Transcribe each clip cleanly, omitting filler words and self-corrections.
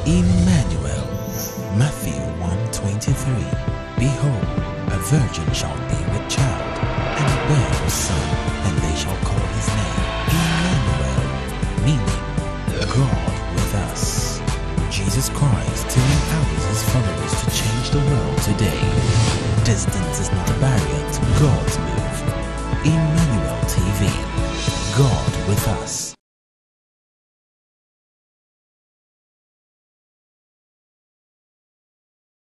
Emmanuel. Matthew 1:23. Behold, a virgin shall be with child, and bear a son, and they shall call his name Emmanuel, meaning God with us. Jesus Christ still empowers his followers to change the world today. Distance is not a barrier to God's move. Emmanuel TV. God with us.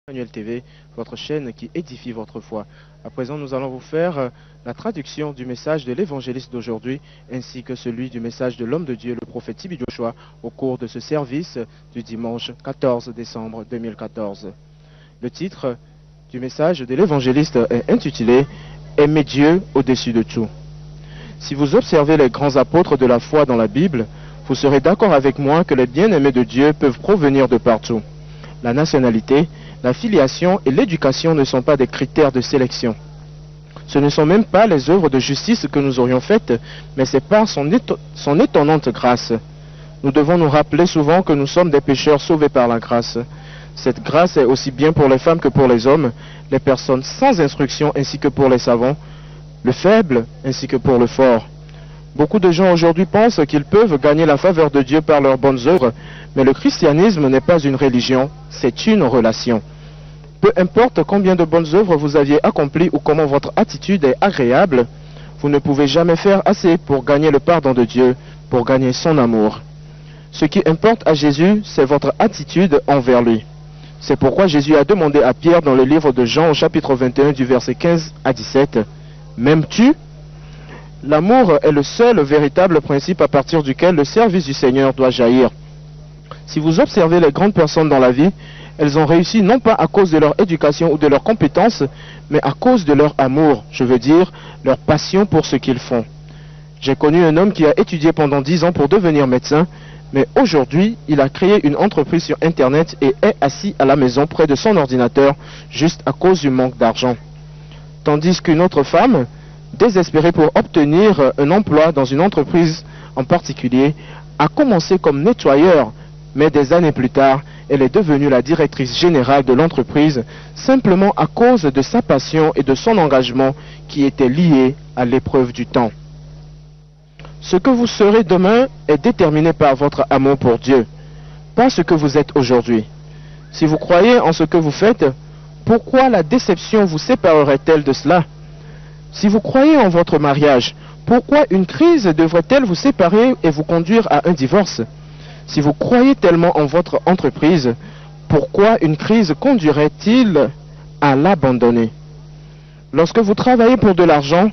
Emmanuel TV, votre chaîne qui édifie votre foi. À présent, nous allons vous faire la traduction du message de l'évangéliste d'aujourd'hui, ainsi que celui du message de l'homme de Dieu, le prophète TB Joshua, au cours de ce service du dimanche 14 décembre 2014. Le titre du message de l'évangéliste est intitulé « Aimer Dieu au-dessus de tout ». Si vous observez les grands apôtres de la foi dans la Bible, vous serez d'accord avec moi que les bien-aimés de Dieu peuvent provenir de partout. La nationalité, la filiation et l'éducation ne sont pas des critères de sélection. Ce ne sont même pas les œuvres de justice que nous aurions faites, mais c'est par son étonnante grâce. Nous devons nous rappeler souvent que nous sommes des pécheurs sauvés par la grâce. Cette grâce est aussi bien pour les femmes que pour les hommes, les personnes sans instruction ainsi que pour les savants, le faible ainsi que pour le fort. Beaucoup de gens aujourd'hui pensent qu'ils peuvent gagner la faveur de Dieu par leurs bonnes œuvres, mais le christianisme n'est pas une religion, c'est une relation. Peu importe combien de bonnes œuvres vous aviez accomplies ou comment votre attitude est agréable, vous ne pouvez jamais faire assez pour gagner le pardon de Dieu, pour gagner son amour. Ce qui importe à Jésus, c'est votre attitude envers lui. C'est pourquoi Jésus a demandé à Pierre dans le livre de Jean au chapitre 21 du verset 15 à 17, « M'aimes-tu » L'amour est le seul véritable principe à partir duquel le service du Seigneur doit jaillir. Si vous observez les grandes personnes dans la vie, elles ont réussi non pas à cause de leur éducation ou de leurs compétences, mais à cause de leur amour, je veux dire, leur passion pour ce qu'ils font. J'ai connu un homme qui a étudié pendant 10 ans pour devenir médecin, mais aujourd'hui, il a créé une entreprise sur Internet et est assis à la maison près de son ordinateur, juste à cause du manque d'argent. Tandis qu'une autre femme, désespérée pour obtenir un emploi dans une entreprise en particulier, a commencé comme nettoyeur, mais des années plus tard, elle est devenue la directrice générale de l'entreprise simplement à cause de sa passion et de son engagement qui étaient liés à l'épreuve du temps. Ce que vous serez demain est déterminé par votre amour pour Dieu, pas ce que vous êtes aujourd'hui. Si vous croyez en ce que vous faites, pourquoi la déception vous séparerait-elle de cela? Si vous croyez en votre mariage, pourquoi une crise devrait-elle vous séparer et vous conduire à un divorce? Si vous croyez tellement en votre entreprise, pourquoi une crise conduirait-il à l'abandonner? Lorsque vous travaillez pour de l'argent,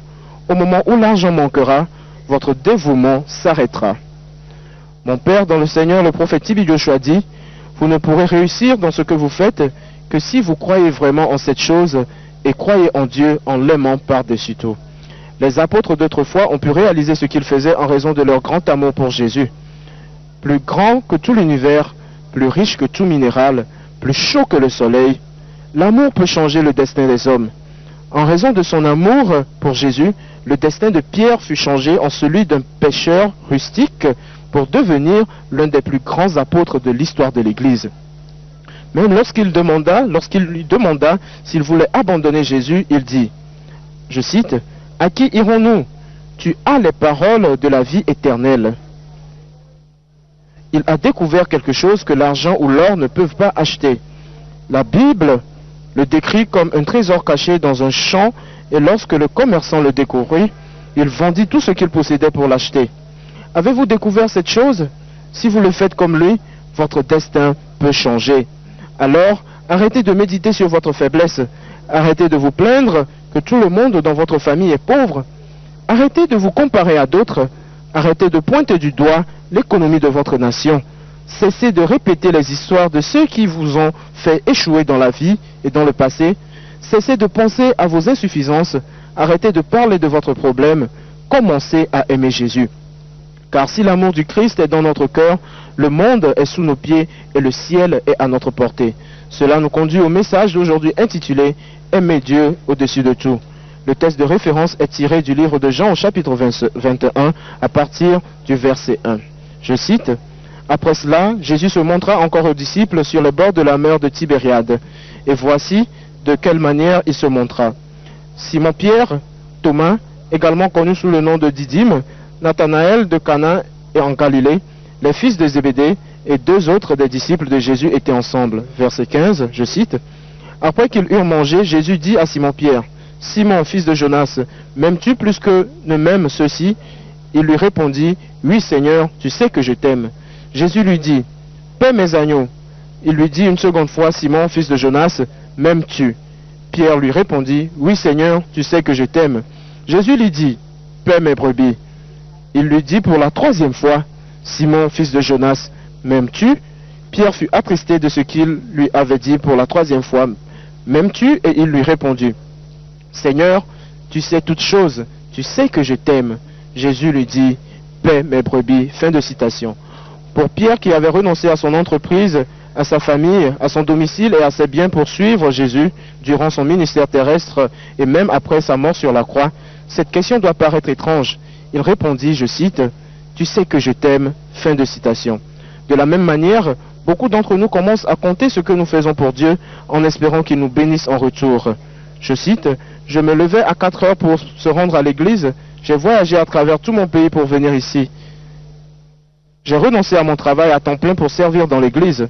au moment où l'argent manquera, votre dévouement s'arrêtera. Mon père dans le Seigneur, le prophète TB Joshua dit, vous ne pourrez réussir dans ce que vous faites que si vous croyez vraiment en cette chose et croyez en Dieu en l'aimant par-dessus tout. Les apôtres d'autrefois ont pu réaliser ce qu'ils faisaient en raison de leur grand amour pour Jésus. Plus grand que tout l'univers, plus riche que tout minéral, plus chaud que le soleil, l'amour peut changer le destin des hommes. En raison de son amour pour Jésus, le destin de Pierre fut changé en celui d'un pêcheur rustique pour devenir l'un des plus grands apôtres de l'histoire de l'Église. Même lorsqu'il lui demanda s'il voulait abandonner Jésus, il dit, je cite, « À qui irons-nous? Tu as les paroles de la vie éternelle. » Il a découvert quelque chose que l'argent ou l'or ne peuvent pas acheter. La Bible le décrit comme un trésor caché dans un champ et lorsque le commerçant le découvrit, il vendit tout ce qu'il possédait pour l'acheter. Avez-vous découvert cette chose? Si vous le faites comme lui, votre destin peut changer. Alors, arrêtez de méditer sur votre faiblesse. Arrêtez de vous plaindre que tout le monde dans votre famille est pauvre. Arrêtez de vous comparer à d'autres. Arrêtez de pointer du doigt l'économie de votre nation. Cessez de répéter les histoires de ceux qui vous ont fait échouer dans la vie et dans le passé. Cessez de penser à vos insuffisances. Arrêtez de parler de votre problème. Commencez à aimer Jésus. Car si l'amour du Christ est dans notre cœur, le monde est sous nos pieds et le ciel est à notre portée. Cela nous conduit au message d'aujourd'hui intitulé « Aimer Dieu au-dessus de tout ». Le texte de référence est tiré du livre de Jean au chapitre 21 à partir du verset 1. Je cite, « Après cela, Jésus se montra encore aux disciples sur le bord de la mer de Tibériade. Et voici de quelle manière il se montra. Simon-Pierre, Thomas, également connu sous le nom de Didyme, Nathanaël de Cana et en Galilée, les fils de Zébédée et deux autres des disciples de Jésus étaient ensemble. Verset 15, je cite. Après qu'ils eurent mangé, Jésus dit à Simon-Pierre, « Simon, fils de Jonas, m'aimes-tu plus que ne m'aiment ceux-ci » Il lui répondit, « Oui, Seigneur, tu sais que je t'aime. » Jésus lui dit, « Paie mes agneaux. » Il lui dit une seconde fois, « Simon, fils de Jonas, m'aimes-tu » Pierre lui répondit, « Oui, Seigneur, tu sais que je t'aime. » Jésus lui dit, « Paie mes brebis. » Il lui dit pour la troisième fois, « Simon, fils de Jonas, m'aimes-tu » Pierre fut attristé de ce qu'il lui avait dit pour la troisième fois, « M'aimes-tu » Et il lui répondit, « Seigneur, tu sais toutes choses, tu sais que je t'aime. » Jésus lui dit, « Paie mes brebis. » Fin de citation. Pour Pierre qui avait renoncé à son entreprise, à sa famille, à son domicile et à ses biens pour suivre Jésus durant son ministère terrestre et même après sa mort sur la croix, cette question doit paraître étrange. Il répondit, je cite, « Tu sais que je t'aime. » Fin de citation. De la même manière, beaucoup d'entre nous commencent à compter ce que nous faisons pour Dieu en espérant qu'il nous bénisse en retour. Je cite, « Je me levais à 4 heures pour se rendre à l'église. J'ai voyagé à travers tout mon pays pour venir ici. J'ai renoncé à mon travail à temps plein pour servir dans l'église.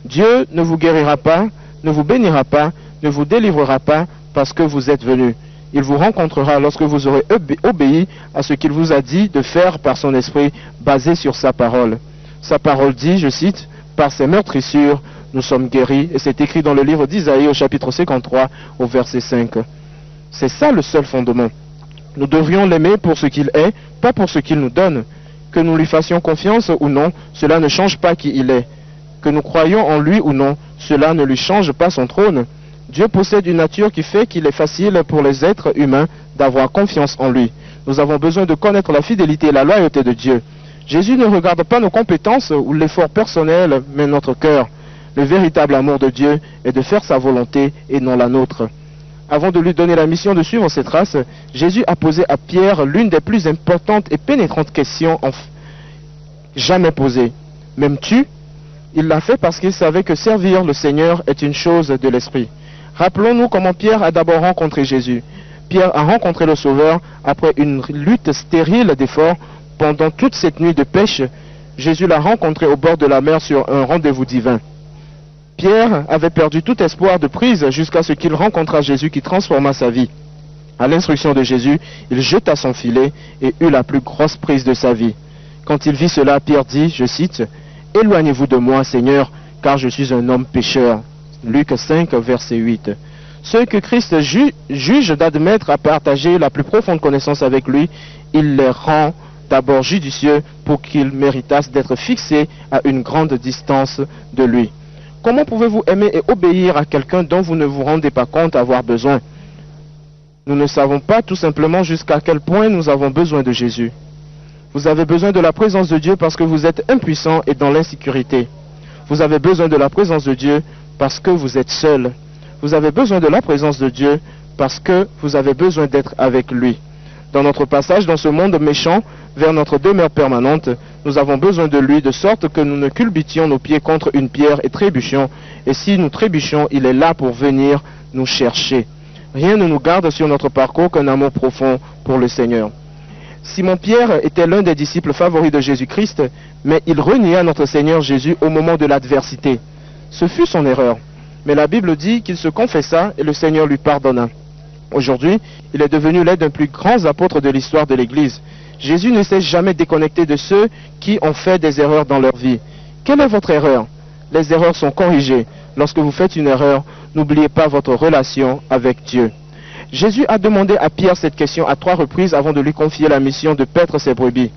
Dieu ne vous guérira pas, ne vous bénira pas, ne vous délivrera pas parce que vous êtes venus. Il vous rencontrera lorsque vous aurez obéi à ce qu'il vous a dit de faire par son esprit basé sur sa parole. Sa parole dit, je cite, « Par ses meurtrissures, nous sommes guéris. » Et c'est écrit dans le livre d'Isaïe au chapitre 53 au verset 5. C'est ça le seul fondement. Nous devrions l'aimer pour ce qu'il est, pas pour ce qu'il nous donne. Que nous lui fassions confiance ou non, cela ne change pas qui il est. Que nous croyions en lui ou non, cela ne lui change pas son trône. Dieu possède une nature qui fait qu'il est facile pour les êtres humains d'avoir confiance en lui. Nous avons besoin de connaître la fidélité et la loyauté de Dieu. Jésus ne regarde pas nos compétences ou l'effort personnel, mais notre cœur. Le véritable amour de Dieu est de faire sa volonté et non la nôtre. Avant de lui donner la mission de suivre ses traces, Jésus a posé à Pierre l'une des plus importantes et pénétrantes questions jamais posées. M'aimes-tu ? Il l'a fait parce qu'il savait que servir le Seigneur est une chose de l'esprit. Rappelons-nous comment Pierre a d'abord rencontré Jésus. Pierre a rencontré le Sauveur après une lutte stérile d'efforts pendant toute cette nuit de pêche. Jésus l'a rencontré au bord de la mer sur un rendez-vous divin. Pierre avait perdu tout espoir de prise jusqu'à ce qu'il rencontra Jésus qui transforma sa vie. À l'instruction de Jésus, il jeta son filet et eut la plus grosse prise de sa vie. Quand il vit cela, Pierre dit, je cite, « Éloignez-vous de moi, Seigneur, car je suis un homme pécheur. » Luc 5, verset 8. Ceux que Christ juge d'admettre à partager la plus profonde connaissance avec lui, il les rend d'abord judicieux pour qu'ils méritassent d'être fixés à une grande distance de lui. Comment pouvez-vous aimer et obéir à quelqu'un dont vous ne vous rendez pas compte avoir besoin? Nous ne savons pas tout simplement jusqu'à quel point nous avons besoin de Jésus. Vous avez besoin de la présence de Dieu parce que vous êtes impuissant et dans l'insécurité. Vous avez besoin de la présence de Dieu parce que vous êtes seul. Vous avez besoin de la présence de Dieu parce que vous avez besoin d'être avec lui. Dans notre passage dans ce monde méchant vers notre demeure permanente, nous avons besoin de lui de sorte que nous ne culbutions nos pieds contre une pierre et trébuchions. Et si nous trébuchions, il est là pour venir nous chercher. Rien ne nous garde sur notre parcours qu'un amour profond pour le Seigneur. Simon-Pierre était l'un des disciples favoris de Jésus-Christ, mais il renia notre Seigneur Jésus au moment de l'adversité. Ce fut son erreur. Mais la Bible dit qu'il se confessa et le Seigneur lui pardonna. Aujourd'hui, il est devenu l'un des plus grands apôtres de l'histoire de l'Église. Jésus ne s'est jamais déconnecté de ceux qui ont fait des erreurs dans leur vie. Quelle est votre erreur? Les erreurs sont corrigées. Lorsque vous faites une erreur, n'oubliez pas votre relation avec Dieu. Jésus a demandé à Pierre cette question à 3 reprises avant de lui confier la mission de paître ses brebis.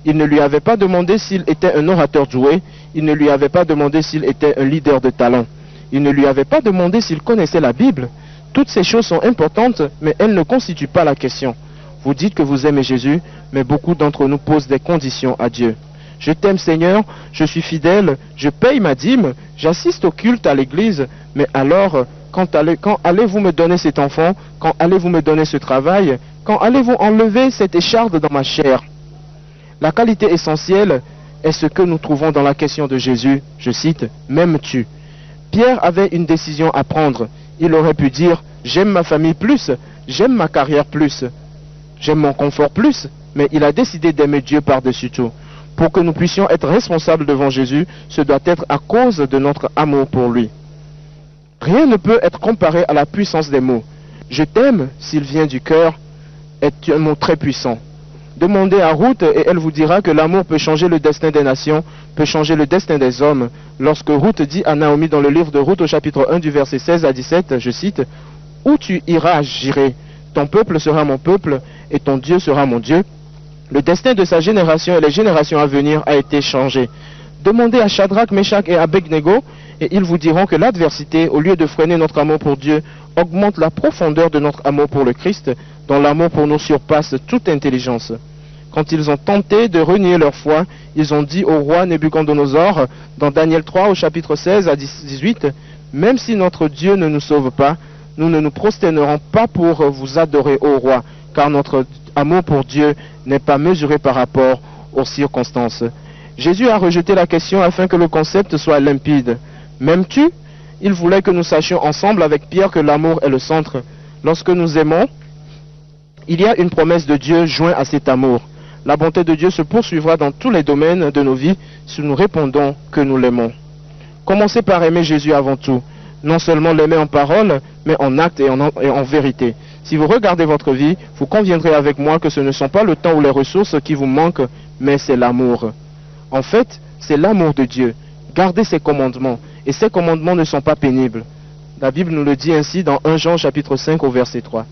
Il ne lui avait pas demandé s'il était un orateur doué, il ne lui avait pas demandé s'il était un leader de talent, il ne lui avait pas demandé s'il connaissait la Bible. Toutes ces choses sont importantes, mais elles ne constituent pas la question. Vous dites que vous aimez Jésus, mais beaucoup d'entre nous posent des conditions à Dieu. Je t'aime Seigneur, je suis fidèle, je paye ma dîme, j'assiste au culte à l'église, mais alors, quand allez-vous me donner cet enfant? Quand allez-vous me donner ce travail? Quand allez-vous enlever cette écharde dans ma chair? La qualité essentielle est ce que nous trouvons dans la question de Jésus. Je cite, « M'aimes-tu » Pierre avait une décision à prendre. Il aurait pu dire, « J'aime ma famille plus, j'aime ma carrière plus, j'aime mon confort plus », mais il a décidé d'aimer Dieu par-dessus tout. Pour que nous puissions être responsables devant Jésus, ce doit être à cause de notre amour pour lui. Rien ne peut être comparé à la puissance des mots. « Je t'aime » s'il vient du cœur est un mot très puissant. Demandez à Ruth et elle vous dira que l'amour peut changer le destin des nations, peut changer le destin des hommes. Lorsque Ruth dit à Naomi dans le livre de Ruth au chapitre 1 du verset 16 à 17, je cite, « Où tu iras, j'irai, ton peuple sera mon peuple et ton Dieu sera mon Dieu. » Le destin de sa génération et les générations à venir a été changé. Demandez à Shadrach, Meshach et Abednego et ils vous diront que l'adversité, au lieu de freiner notre amour pour Dieu, augmente la profondeur de notre amour pour le Christ, dont l'amour pour nous surpasse toute intelligence. Quand ils ont tenté de renier leur foi, ils ont dit au roi Nebuchadnezzar, dans Daniel 3 au chapitre 16 à 18, « Même si notre Dieu ne nous sauve pas, nous ne nous prosternerons pas pour vous adorer, ô roi, car notre amour pour Dieu n'est pas mesuré par rapport aux circonstances. » Jésus a rejeté la question afin que le concept soit limpide. « M'aimes-tu » Il voulait que nous sachions ensemble avec Pierre que l'amour est le centre. Lorsque nous aimons, il y a une promesse de Dieu jointe à cet amour. La bonté de Dieu se poursuivra dans tous les domaines de nos vies si nous répondons que nous l'aimons. Commencez par aimer Jésus avant tout. Non seulement l'aimer en parole, mais en acte et en vérité. Si vous regardez votre vie, vous conviendrez avec moi que ce ne sont pas le temps ou les ressources qui vous manquent, mais c'est l'amour. En fait, c'est l'amour de Dieu. Gardez ses commandements. Et ces commandements ne sont pas pénibles. La Bible nous le dit ainsi dans 1 Jean chapitre 5 au verset 3.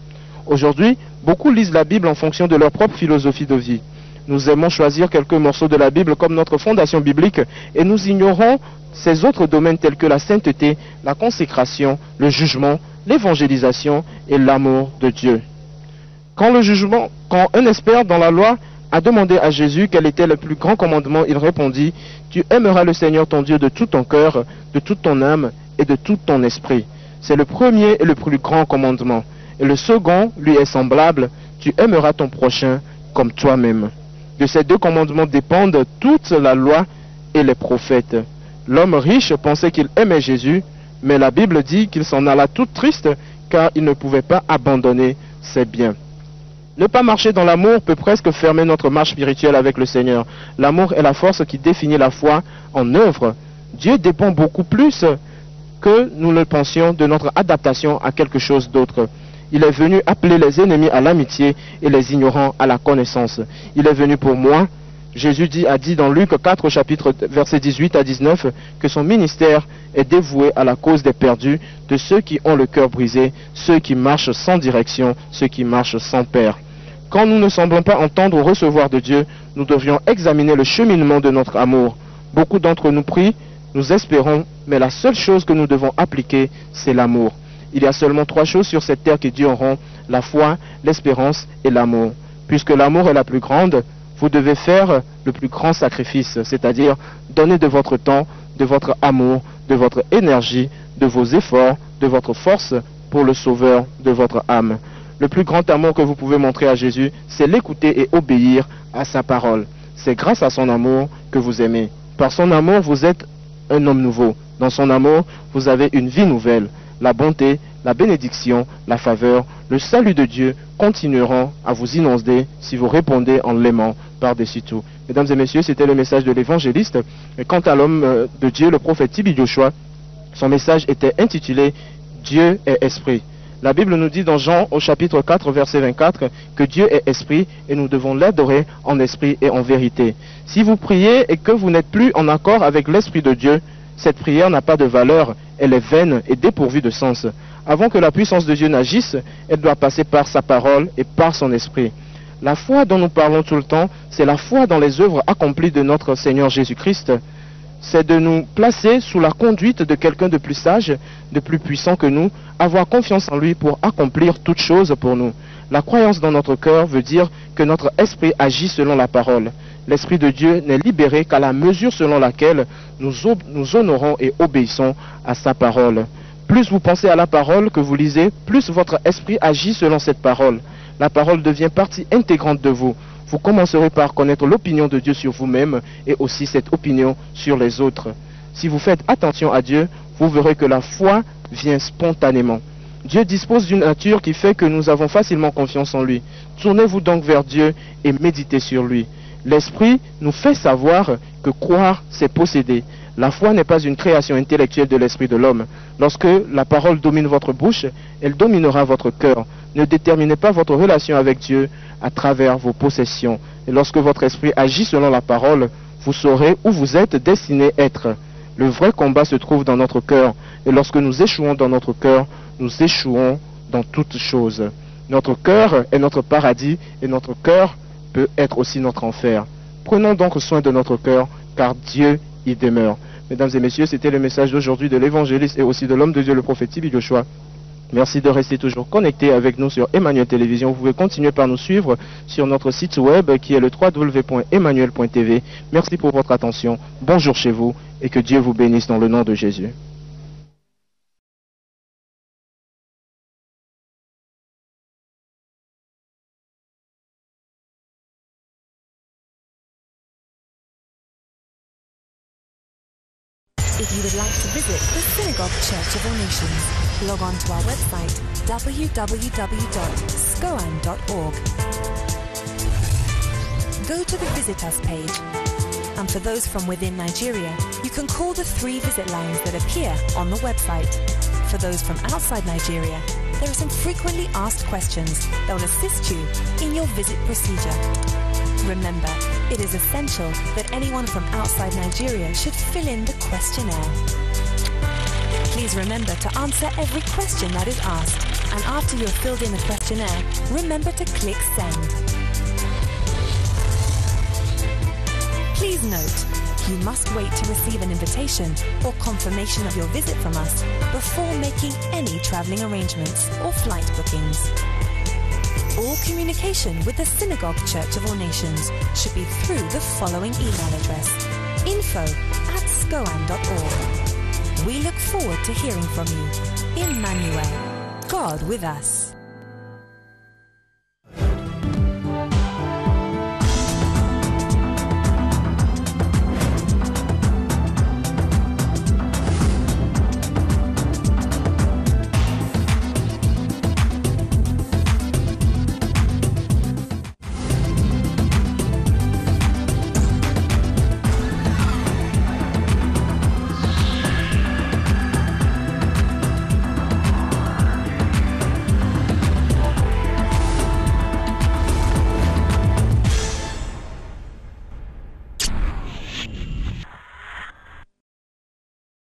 Aujourd'hui, beaucoup lisent la Bible en fonction de leur propre philosophie de vie. Nous aimons choisir quelques morceaux de la Bible comme notre fondation biblique et nous ignorons ces autres domaines tels que la sainteté, la consécration, le jugement, l'évangélisation et l'amour de Dieu. Quand un expert dans la loi a demandé à Jésus quel était le plus grand commandement, il répondit, « Tu aimeras le Seigneur ton Dieu de tout ton cœur, de toute ton âme et de tout ton esprit. » C'est le premier et le plus grand commandement. Et le second lui est semblable, « Tu aimeras ton prochain comme toi-même. » De ces deux commandements dépendent toute la loi et les prophètes. L'homme riche pensait qu'il aimait Jésus, mais la Bible dit qu'il s'en alla tout triste car il ne pouvait pas abandonner ses biens. Ne pas marcher dans l'amour peut presque fermer notre marche spirituelle avec le Seigneur. L'amour est la force qui définit la foi en œuvre. Dieu dépend beaucoup plus que nous le pensions de notre adaptation à quelque chose d'autre. Il est venu appeler les ennemis à l'amitié et les ignorants à la connaissance. Il est venu pour moi. Jésus a dit dans Luc 4, chapitre versets 18 à 19, que son ministère est dévoué à la cause des perdus, de ceux qui ont le cœur brisé, ceux qui marchent sans direction, ceux qui marchent sans père. Quand nous ne semblons pas entendre ou recevoir de Dieu, nous devrions examiner le cheminement de notre amour. Beaucoup d'entre nous prient, nous espérons, mais la seule chose que nous devons appliquer, c'est l'amour. Il y a seulement 3 choses sur cette terre qui dureront, la foi, l'espérance et l'amour. Puisque l'amour est la plus grande, vous devez faire le plus grand sacrifice, c'est-à-dire donner de votre temps, de votre amour, de votre énergie, de vos efforts, de votre force pour le sauveur de votre âme. Le plus grand amour que vous pouvez montrer à Jésus, c'est l'écouter et obéir à sa parole. C'est grâce à son amour que vous aimez. Par son amour, vous êtes un homme nouveau. Dans son amour, vous avez une vie nouvelle. La bonté, la bénédiction, la faveur, le salut de Dieu continueront à vous inonder si vous répondez en l'aimant par-dessus tout. Mesdames et messieurs, c'était le message de l'évangéliste. Et quant à l'homme de Dieu, le prophète Tibi Joshua, son message était intitulé « Dieu est esprit ». La Bible nous dit dans Jean au chapitre 4 verset 24 que Dieu est esprit et nous devons l'adorer en esprit et en vérité. Si vous priez et que vous n'êtes plus en accord avec l'esprit de Dieu, cette prière n'a pas de valeur, elle est vaine et dépourvue de sens. Avant que la puissance de Dieu n'agisse, elle doit passer par sa parole et par son esprit. La foi dont nous parlons tout le temps, c'est la foi dans les œuvres accomplies de notre Seigneur Jésus-Christ. C'est de nous placer sous la conduite de quelqu'un de plus sage, de plus puissant que nous, avoir confiance en lui pour accomplir toutes choses pour nous. La croyance dans notre cœur veut dire que notre esprit agit selon la parole. L'Esprit de Dieu n'est libéré qu'à la mesure selon laquelle nous honorons et obéissons à sa parole. Plus vous pensez à la parole que vous lisez, plus votre esprit agit selon cette parole. La parole devient partie intégrante de vous. vous commencerez par connaître l'opinion de Dieu sur vous-même et aussi cette opinion sur les autres. Si vous faites attention à Dieu, vous verrez que la foi vient spontanément. Dieu dispose d'une nature qui fait que nous avons facilement confiance en lui. Tournez-vous donc vers Dieu et méditez sur lui. L'Esprit nous fait savoir que croire, c'est posséder. La foi n'est pas une création intellectuelle de l'esprit de l'homme. Lorsque la parole domine votre bouche, elle dominera votre cœur. Ne déterminez pas votre relation avec Dieu à travers vos possessions. Et lorsque votre esprit agit selon la parole, vous saurez où vous êtes destiné à être. Le vrai combat se trouve dans notre cœur. Et lorsque nous échouons dans notre cœur, nous échouons dans toutes choses. Notre cœur est notre paradis et notre cœur peut être aussi notre enfer. Prenons donc soin de notre cœur, car Dieu y demeure. Mesdames et messieurs, c'était le message d'aujourd'hui de l'évangéliste et aussi de l'homme de Dieu, le prophète Tibi Joshua. Merci de rester toujours connecté avec nous sur Emmanuel Télévision. Vous pouvez continuer par nous suivre sur notre site web qui est le www.emmanuel.tv. Merci pour votre attention. Bonjour chez vous et que Dieu vous bénisse dans le nom de Jésus. If you would like to visit the Synagogue Church of All Nations, log on to our website www.scoan.org. Go to the Visit Us page, and for those from within Nigeria, you can call the 3 visit lines that appear on the website. For those from outside Nigeria, there are some frequently asked questions that will assist you in your visit procedure. Remember, it is essential that anyone from outside Nigeria should fill in the questionnaire. Please remember to answer every question that is asked, and after you have filled in the questionnaire, remember to click Send. Please note, you must wait to receive an invitation or confirmation of your visit from us before making any traveling arrangements or flight bookings. All communication with the Synagogue Church of All Nations should be through the following email address: info@scoan.org. We look forward to hearing from you. Emmanuel, God with us.